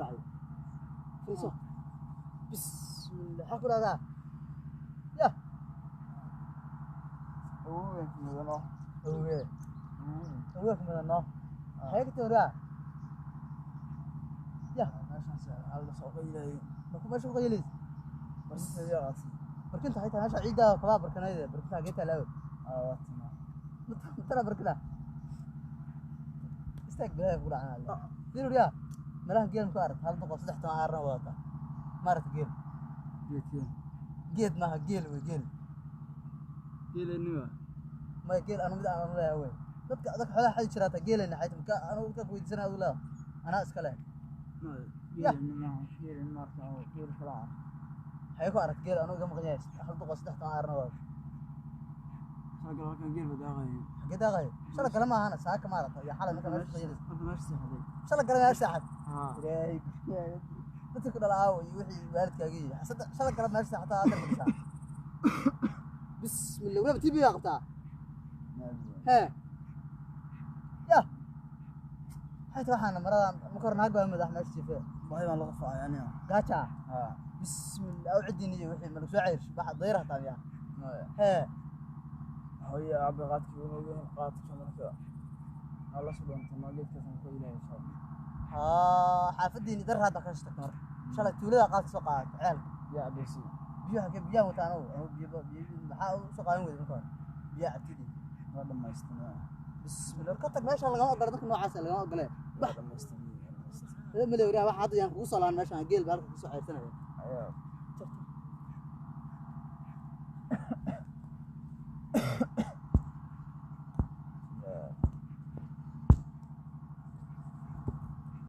dhacay fiirso bismillah ha ku dhaadaa ya oo madano oo madano hay ka tawra ya meeshaas alla soo qeylay ma ku meesha qeylis bas yaas barkinta hayta meesha ciida kaba barkanayda barkinta geeta laaw waatna tara barkina استاك بها ولا عنا ديروا يا ملاه جيل مكارت هل بقى صدحت مع عرنا واتا مارت جيل جيت ما جيل وجيل جيل النوا ما جيل أنا مدة أنا لا هو ذاك حلا حد شراته جيل إن حيت مكا أنا وذاك ويدزنا ولا أنا أسكله جيل النوا جيل النار أو جيل خلاص هيكو عرفت جيل أنا وجم غنياش هل بقى صدحت مع عرنا واتا شاكر كان جيل بداغي كده غير شلا كلام أنا ساك مارت يا حلا مثلا مش جيل ماشي حبيبي شلا كلام ماشي حد إلهي dadka ku dhalaaw iyo wixii waalidkaagii shala kala meesha xataa aad arkaysaa bismillah wala tibi yaa qabtaa ha ya hayta waxaan maradan ma kornaag baa madax meesha jifee bahay baan laga faacay aniga gaaja bismillah aw cidini iyo wixii malagu soo ceyrsh waxa dayr hataa ya ha hooyo abi qaadkii inuu yahay qaadka marka alla subhanahu wa ta'ala san ku ilaahay soo xaafadiini dar hadda ka shaqeyn shalay tuulada qaad soo qaad ceel ya abisi biyaha wataano biyo maxaa soo qaadan weeyay markaa biyo abtidi waa dhamaystirnaa bismillah ka tag meesha laga ogolay dadka noocaas laga ogolay waa dhamaystirnaa ma leeyahay waxa hadda yaan kugu soo laan meesha geel baalka ku soo ceyrsanaya ayaa